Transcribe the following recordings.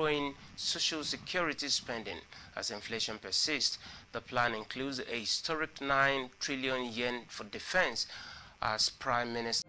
growing social security spending as inflation persists. The plan includes a historic 9 trillion yen for defense, as Prime Minister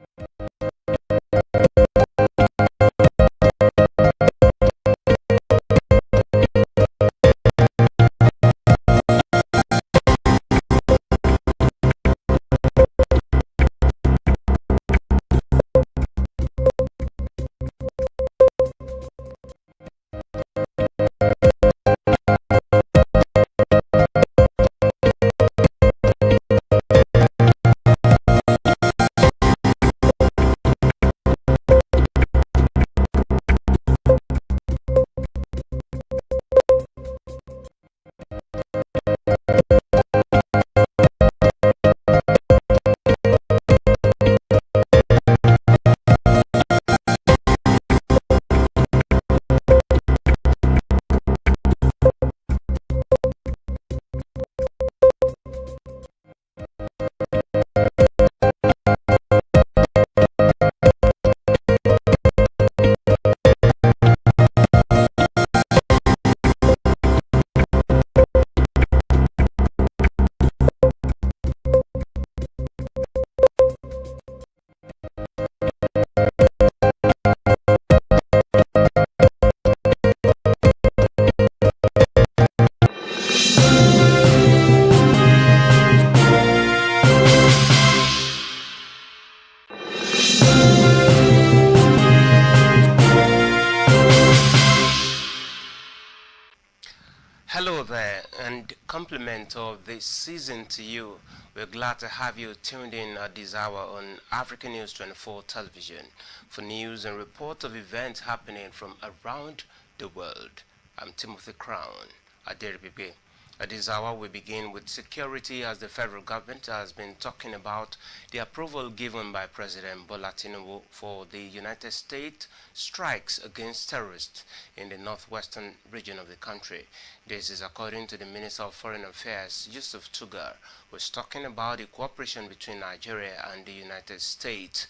Hello there, and compliment of this season to you. We're glad to have you tuned in at this hour on African News 24 television for news and reports of events happening from around the world. I'm Timothy Crown, Aderibibe. At this hour, we begin with security, as the federal government has been talking about the approval given by President Bola Tinubu for the United States strikes against terrorists in the northwestern region of the country. This is according to the Minister of Foreign Affairs, Yusuf Tugar, who is talking about the cooperation between Nigeria and the United States.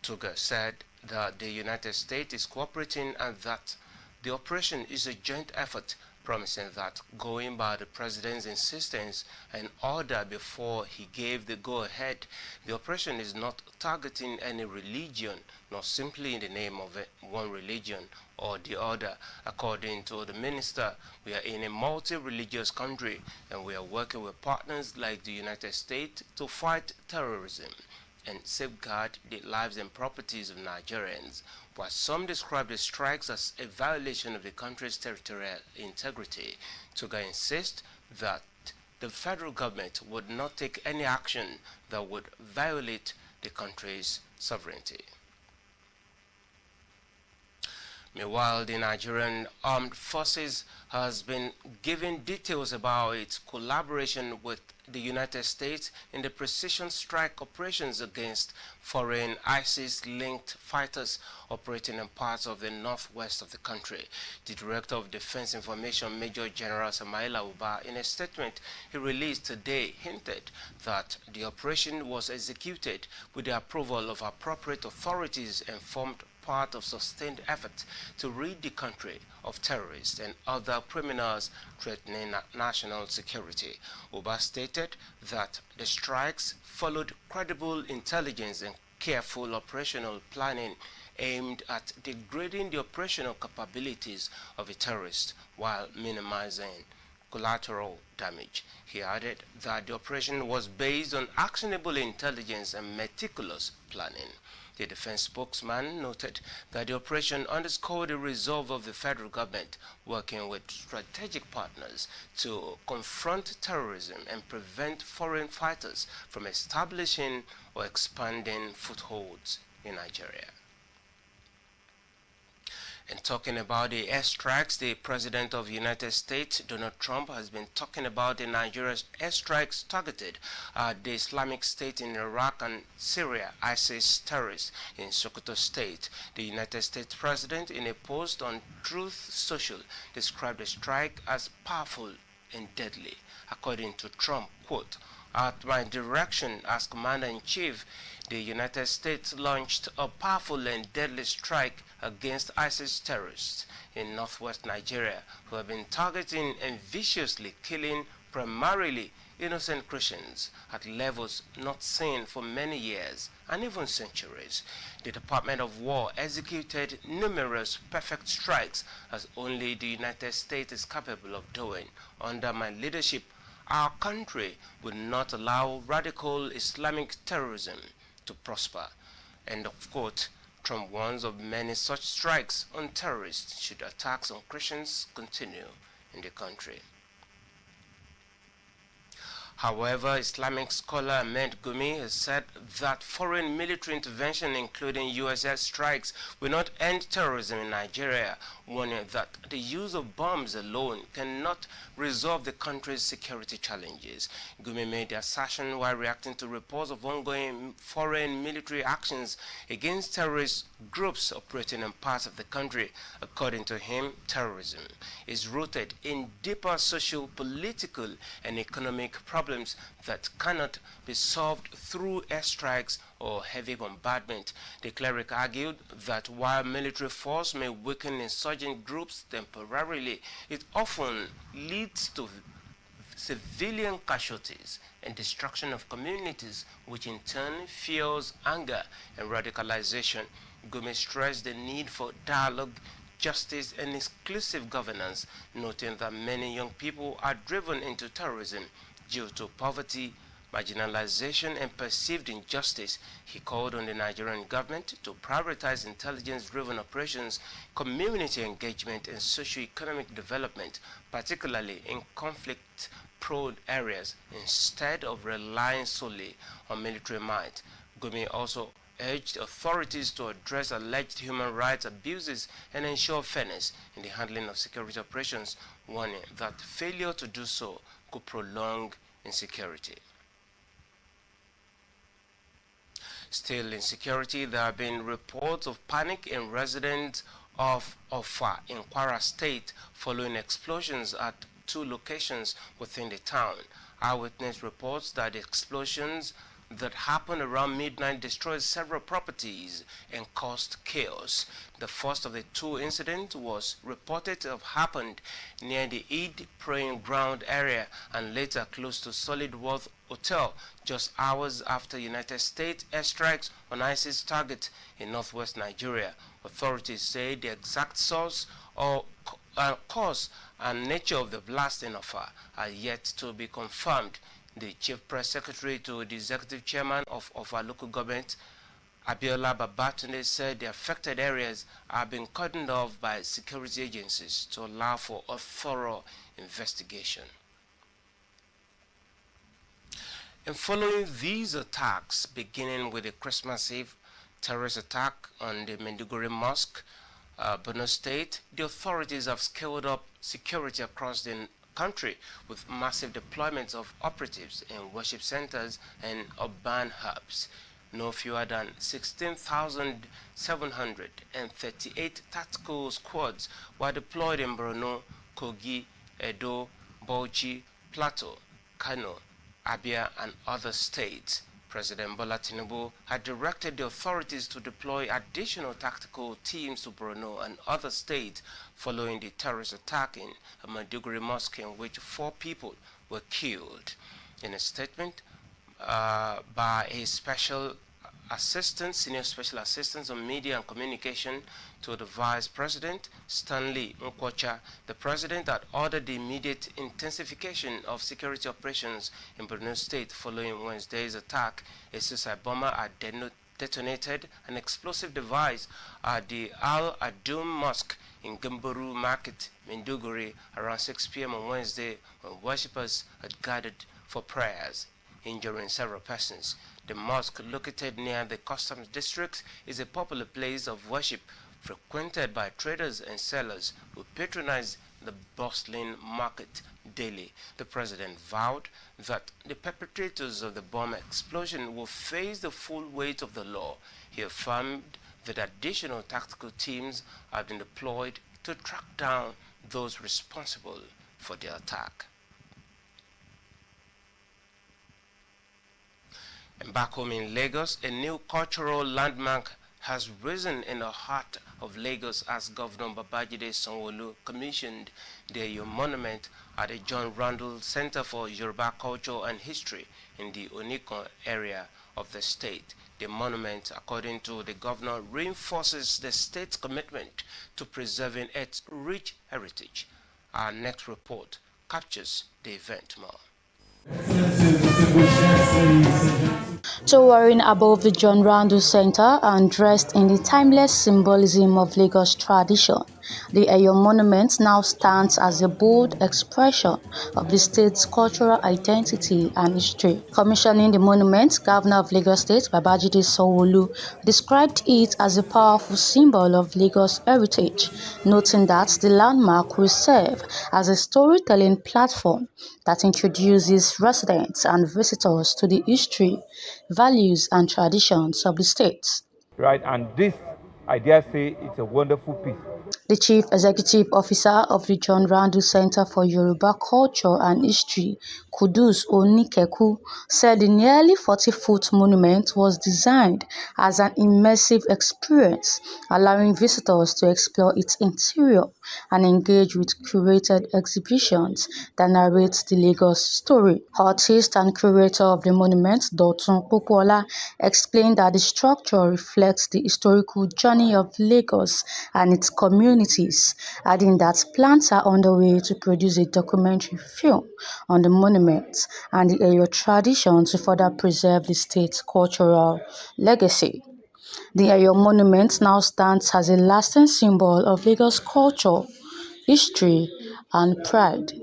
Tugar said that the United States is cooperating and that the operation is a joint effort, promising that, going by the president's insistence and order before he gave the go-ahead, the operation is not targeting any religion, nor simply in the name of one religion or the other. According to the minister, we are in a multi-religious country and we are working with partners like the United States to fight terrorism and safeguard the lives and properties of Nigerians. While some describe the strikes as a violation of the country's territorial integrity, Tuga insists that the federal government would not take any action that would violate the country's sovereignty. Meanwhile, the Nigerian Armed Forces has been giving details about its collaboration with the United States in the precision strike operations against foreign ISIS-linked fighters operating in parts of the northwest of the country. The Director of Defense Information, Major General Samaila Uba, in a statement he released today, hinted that the operation was executed with the approval of appropriate authorities and formed part of sustained effort to rid the country of terrorists and other criminals threatening national security. Uba stated that the strikes followed credible intelligence and careful operational planning aimed at degrading the operational capabilities of a terrorist while minimizing collateral damage. He added that the operation was based on actionable intelligence and meticulous planning. The defense spokesman noted that the operation underscored the resolve of the federal government working with strategic partners to confront terrorism and prevent foreign fighters from establishing or expanding footholds in Nigeria. And talking about the airstrikes, the President of the United States, Donald Trump, has been talking about the Nigeria's airstrikes targeted at the Islamic State in Iraq and Syria, ISIS terrorists in Sokoto State. The United States President, in a post on Truth Social, described the strike as powerful and deadly. According to Trump, quote, "At my direction as Commander-in-Chief, the United States launched a powerful and deadly strike against ISIS terrorists in northwest Nigeria who have been targeting and viciously killing primarily innocent Christians at levels not seen for many years and even centuries. The Department of War executed numerous perfect strikes as only the United States is capable of doing. Under my leadership, our country will not allow radical Islamic terrorism to prosper. End of quote. Trump warns of many such strikes on terrorists should attacks on Christians continue in the country. However, Islamic scholar Ahmed Gumi has said that foreign military intervention, including US airstrikes, will not end terrorism in Nigeria, warning that the use of bombs alone cannot resolve the country's security challenges. Gumi made the assertion while reacting to reports of ongoing foreign military actions against terrorist groups operating in parts of the country. According to him, terrorism is rooted in deeper social, political, and economic problems that cannot be solved through airstrikes or heavy bombardment. The cleric argued that while military force may weaken insurgent groups temporarily, it often leads to civilian casualties and destruction of communities, which in turn fuels anger and radicalization. Gumi stressed the need for dialogue, justice, and inclusive governance, noting that many young people are driven into terrorism due to poverty, marginalization, and perceived injustice. He called on the Nigerian government to prioritize intelligence-driven operations, community engagement, and socio-economic development, particularly in conflict-prone areas, instead of relying solely on military might. Gumi also urged authorities to address alleged human rights abuses and ensure fairness in the handling of security operations, warning that failure to do so could prolong insecurity. Still in security, there have been reports of panic in residents of Ofa in KWARA State following explosions at 2 locations within the town. Eyewitness reports that the explosions that happened around midnight destroyed several properties and caused chaos. The first of the 2 incidents was reported to have happened near the Eid praying ground area and later close to Solid Worth Hotel, just hours after United States airstrikes on ISIS target in northwest Nigeria. Authorities say the exact source or cause and nature of the blast in Ofa are yet to be confirmed. The Chief Press Secretary to the Executive Chairman of our local government, Abiola Babatunde, said the affected areas are being cordoned off by security agencies to allow for a thorough investigation. And following these attacks, beginning with the Christmas Eve terrorist attack on the Maiduguri Mosque, BORNO State, the authorities have scaled up security across the country with massive deployments of operatives in worship centers and urban hubs. No fewer than 16,738 tactical squads were deployed in Borno, Kogi, Edo, Bauchi, Plateau, Kano, Abia, and other states. President Bola TINUBU had directed the authorities to deploy additional tactical teams to Borno and other states following the terrorist attack in a Maiduguri mosque in which 4 people were killed. In a statement by a senior special assistant on media and communication to the Vice President, Stanley Nkwocha, the President had ordered the immediate intensification of security operations in Borno State following Wednesday's attack. A suicide bomber had detonated an explosive device at the Al-Adum Mosque in Gamburu Market, Maiduguri, around 6 p.m. on Wednesday when worshippers had gathered for prayers, injuring several persons. The mosque, located near the customs district, is a popular place of worship frequented by traders and sellers who patronize the bustling market daily. The president vowed that the perpetrators of the bomb explosion will face the full weight of the law. He affirmed that additional tactical teams have been deployed to track down those responsible for the attack. And back home in Lagos, a new cultural landmark has risen in the heart of Lagos as Governor Babajide Sanwo-OLU commissioned the monument at the John Randall Center for Yoruba Culture and History in the Onikon area of the state. The monument, according to the governor, reinforces the state's commitment to preserving its rich heritage. Our next report captures the event more. Towering above the John Randall Center and dressed in the timeless symbolism of Lagos tradition, the Eyo Monument now stands as a bold expression of the state's cultural identity and history. Commissioning the monument, Governor of Lagos State Babajide Sanwo-OLU described it as a powerful symbol of Lagos heritage, noting that the landmark will serve as a storytelling platform that introduces residents and visitors to the history, values and traditions of the state. Right, and this, I dare say, it's a wonderful piece. The Chief Executive Officer of the John Randall Center for Yoruba Culture and History, Kudus Onikeku, said the nearly 40-foot monument was designed as an immersive experience, allowing visitors to explore its interior and engage with curated exhibitions that narrate the Lagos story. Artist and curator of the monument, Dotun Popola, explained that the structure reflects the historical journey of Lagos and its communities, adding that plans are underway to produce a documentary film on the monument and the Eyo tradition to further preserve the state's cultural legacy. The Eyo Monument now stands as a lasting symbol of Lagos culture, history, and pride.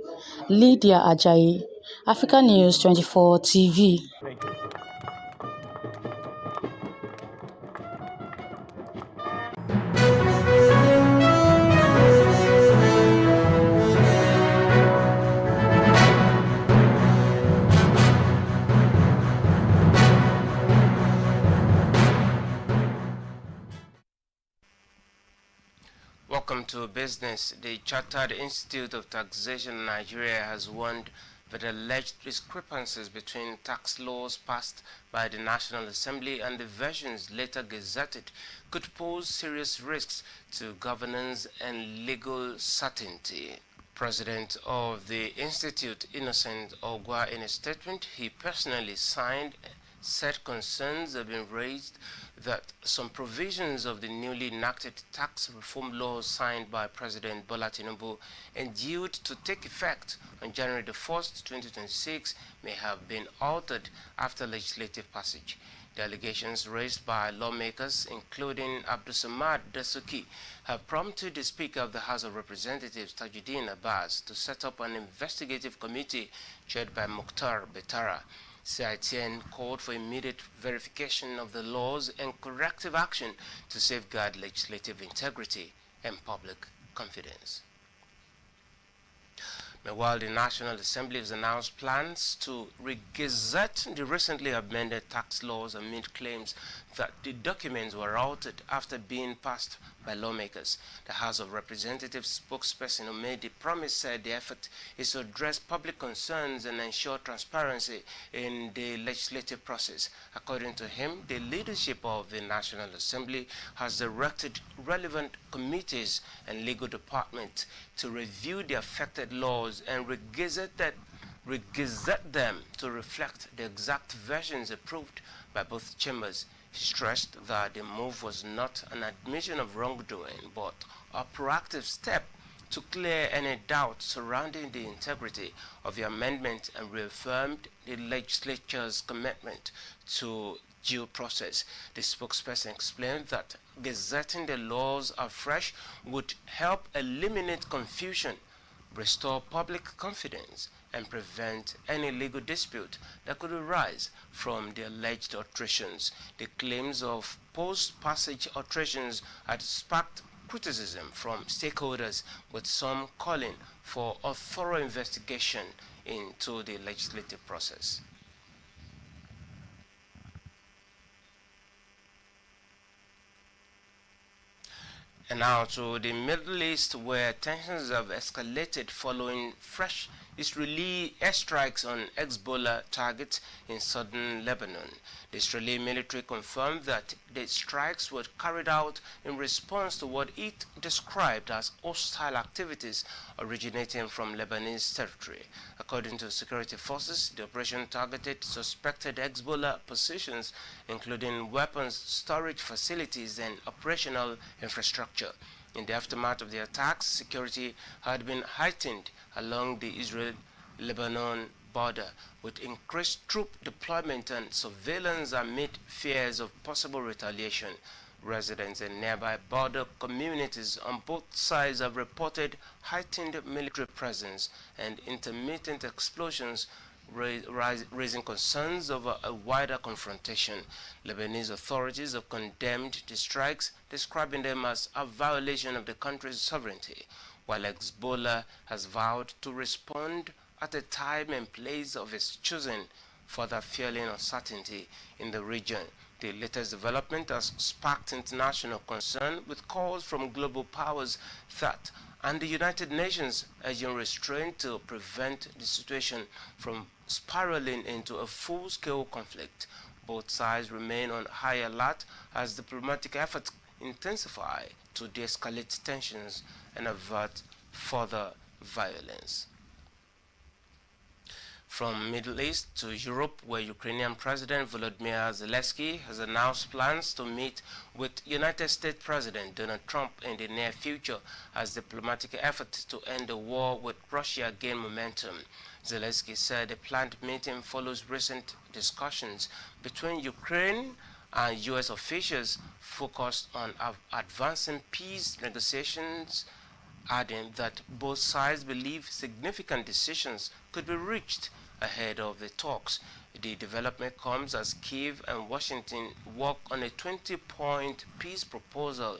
Lydia Ajayi, Africa News 24 TV. Thank you. Welcome to business. The Chartered Institute of Taxation in Nigeria has warned that alleged discrepancies between tax laws passed by the National Assembly and the versions later gazetted could pose serious risks to governance and legal certainty. President of the Institute, Innocent Ogwa, in a statement he personally signed, said concerns have been raised that some provisions of the newly enacted tax reform laws signed by President Bola TINUBU and due to take effect on January the 1st, 2026 may have been altered after legislative passage. The allegations raised by lawmakers, including Abdulsamad Dasuki, have prompted the Speaker of the House of Representatives, Tajuddin Abbas, to set up an investigative committee chaired by Mukhtar Betara. CITN called for immediate verification of the laws and corrective action to safeguard legislative integrity and public confidence. Meanwhile, the National Assembly has announced plans to re-gazette the recently amended tax laws amid claims that the documents were altered after being passed by lawmakers. The House of Representatives spokesperson who made the promise said the effort is to address public concerns and ensure transparency in the legislative process. According to him, the leadership of the National Assembly has directed relevant committees and legal departments to review the affected laws and re-gazette them to reflect the exact versions approved by both chambers. He stressed that the move was not an admission of wrongdoing, but a proactive step to clear any doubt surrounding the integrity of the amendment and reaffirmed the legislature's commitment to due process. The spokesperson explained that gazetting the laws afresh would help eliminate confusion, restore public confidence, and prevent any legal dispute that could arise from the alleged alterations. The claims of post-passage alterations had sparked criticism from stakeholders, with some calling for a thorough investigation into the legislative process. And now to the Middle East, where tensions have escalated following fresh Israeli airstrikes on HEZBOLLAH targets in southern Lebanon. The Israeli military confirmed that the strikes were carried out in response to what it described as hostile activities originating from Lebanese territory. According to security forces, the operation targeted suspected HEZBOLLAH positions, including weapons storage facilities and operational infrastructure. In the aftermath of the attacks, security had been heightened along the Israel-Lebanon border, with increased troop deployment and surveillance amid fears of possible retaliation. Residents in nearby border communities on both sides have reported heightened military presence and intermittent explosions, raising concerns over a wider confrontation. Lebanese authorities have condemned the strikes, describing them as a violation of the country's sovereignty, while HEZBOLLAH has vowed to respond at a time and place of its choosing, further fueling uncertainty in the region. The latest development has sparked international concern, with calls from global powers that and the United Nations urging restraint to prevent the situation from spiraling into a full-scale conflict. Both sides remain on high alert as diplomatic efforts intensify to de-escalate tensions and avert further violence. From Middle East to Europe, where Ukrainian President Volodymyr Zelensky has announced plans to meet with United States President Donald Trump in the near future as diplomatic efforts to end the war with Russia gain momentum. Zelensky said the planned meeting follows recent discussions between Ukraine and U.S. officials focused on advancing peace negotiations, adding that both sides believe significant decisions could be reached ahead of the talks. The development comes as Kyiv and Washington work on a 20-point peace proposal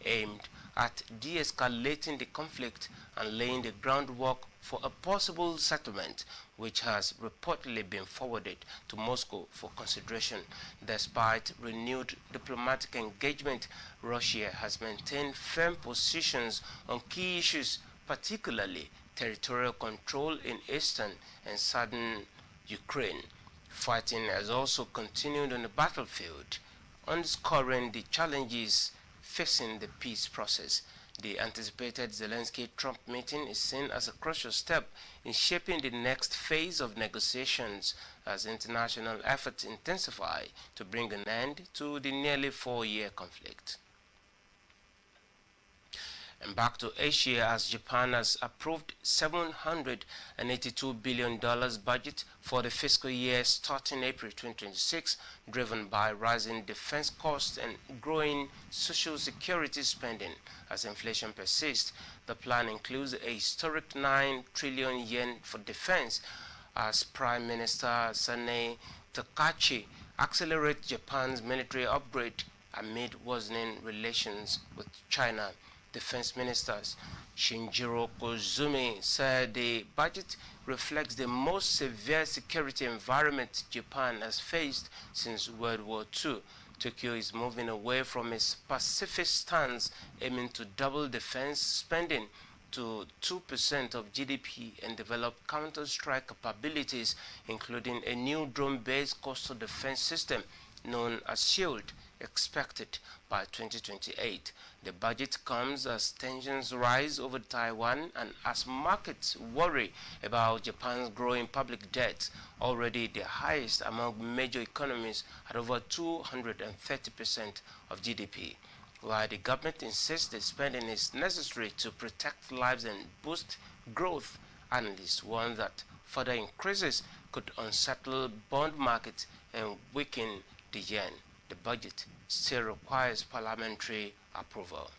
aimed at de-escalating the conflict and laying the groundwork for a possible settlement, which has reportedly been forwarded to Moscow for consideration. Despite renewed diplomatic engagement, Russia has maintained firm positions on key issues, particularly territorial control in eastern and southern Ukraine. Fighting has also continued on the battlefield, underscoring the challenges facing the peace process. The anticipated Zelensky-Trump meeting is seen as a crucial step in shaping the next phase of negotiations as international efforts intensify to bring an end to the nearly 4-year conflict. And back to Asia, as Japan has approved $782 billion budget for the fiscal year starting April 2026, driven by rising defense costs and growing social security spending. As inflation persists, the plan includes a historic 9 trillion yen for defense, as Prime Minister Sanae Takachi accelerates Japan's military upgrade amid worsening relations with China. Defense Ministers Shinjiro Koizumi said the budget reflects the most severe security environment Japan has faced since World War II. Tokyo is moving away from its pacifist stance, aiming to double defense spending to 2% of GDP and develop counter-strike capabilities, including a new drone-based coastal defense system known as SHIELD, expected by 2028. The budget comes as tensions rise over Taiwan and as markets worry about Japan's growing public debt, already the highest among major economies at over 230% of GDP. While the government insists the spending is necessary to protect lives and boost growth, analysts warn that further increases could unsettle bond markets and weaken the yen. The budget still requires parliamentary approval.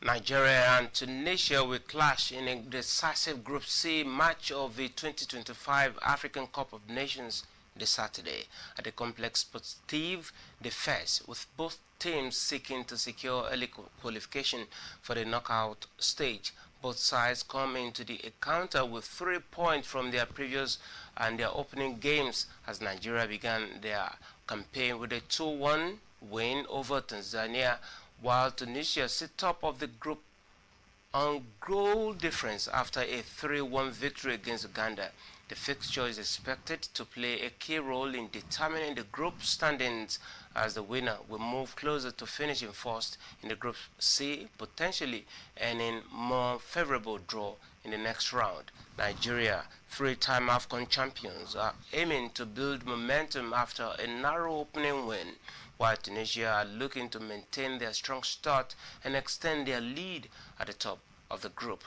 Nigeria and Tunisia will clash in a decisive Group C match of the 2025 African Cup of Nations this Saturday at the Complex Sportive de Fès, with both teams seeking to secure early qualification for the knockout stage. Both sides come into the encounter with 3 points from their previous and their opening games as Nigeria began their campaign with a 2-1 win over Tanzania, while Tunisia sit top of the group on goal difference after a 3-1 victory against Uganda. The fixture is expected to play a key role in determining the group standings, as the winner will move closer to finishing first in the Group C, potentially earning more favorable draw in the next round. Nigeria, 3-time AFCON champions, are aiming to build momentum after a narrow opening win, while Tunisia are looking to maintain their strong start and extend their lead at the top of the group.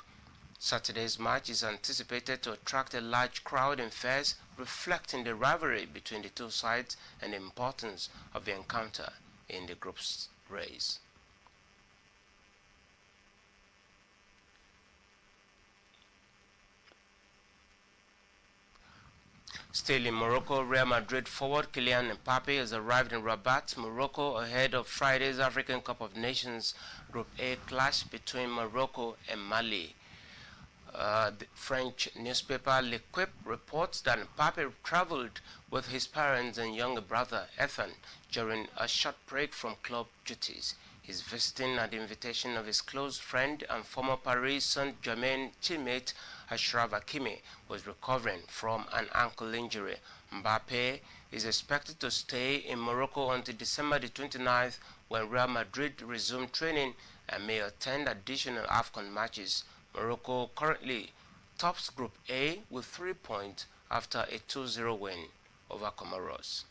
Saturday's match is anticipated to attract a large crowd in Fez, reflecting the rivalry between the two sides and the importance of the encounter in the group's race. Still in Morocco, Real Madrid forward Kylian Mbappe has arrived in Rabat, Morocco, ahead of Friday's African Cup of Nations Group A clash between Morocco and Mali. The French newspaper L'Equipe reports that Mbappe traveled with his parents and younger brother Ethan during a short break from club duties. He's visiting at the invitation of his close friend and former Paris Saint-Germain teammate Achraf Hakimi, was recovering from an ankle injury. Mbappe is expected to stay in Morocco until December the 29th, when Real Madrid resume training and may attend additional AFCON matches. Morocco currently tops Group A with 3 points after a 2-0 win over Comoros.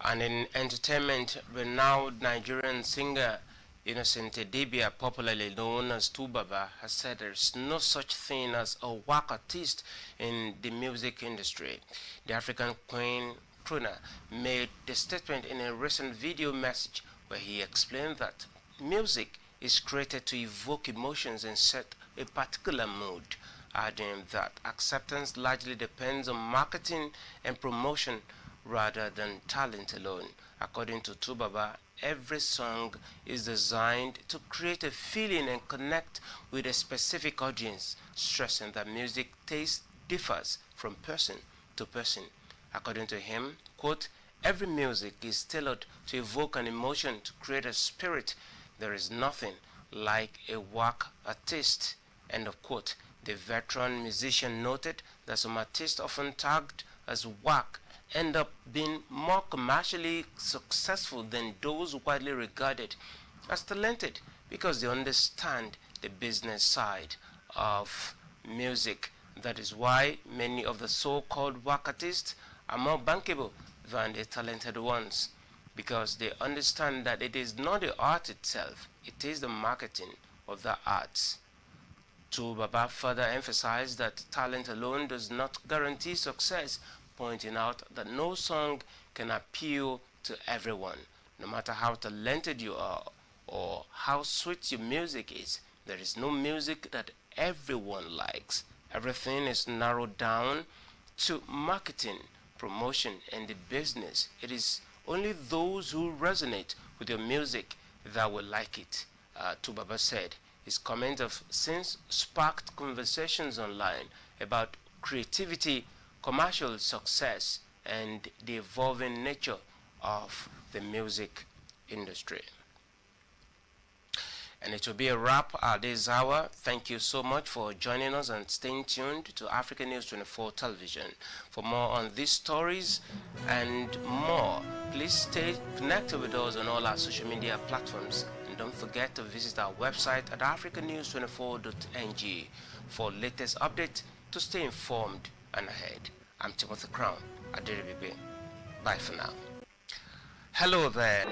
And in entertainment, renowned Nigerian singer Innocent Edibia, popularly known as Tubaba, has said there is no such thing as a whack artist in the music industry. The African Queen crooner made the statement in a recent video message where he explained that music is created to evoke emotions and set a particular mood, adding that acceptance largely depends on marketing and promotion rather than talent alone. According to Tubaba, every song is designed to create a feeling and connect with a specific audience, stressing that music taste differs from person to person. According to him, quote, every music is tailored to evoke an emotion, to create a spirit. There is nothing like a whack artist, end of quote. The veteran musician noted that some artists often tagged as whack end up being more commercially successful than those widely regarded as talented because they understand the business side of music. That is why many of the so-called whack artists are more bankable than the talented ones, because they understand that it is not the art itself, it is the marketing of the arts. Tubaba further emphasized that talent alone does not guarantee success, pointing out that no song can appeal to everyone. No matter how talented you are or how sweet your music is, there is no music that everyone likes. Everything is narrowed down to marketing, promotion, and the business. It is only those who resonate with your music that will like it, Tubaba said. His comment have since sparked conversations online about creativity, commercial success, and the evolving nature of the music industry. And it will be a wrap at this hour. Thank you so much for joining us and staying tuned to African News 24 Television. For more on these stories and more, please stay connected with us on all our social media platforms. And don't forget to visit our website at africanews24.ng for latest updates to stay informed and ahead. I'm Timothy Crown. Bye for now. Hello there.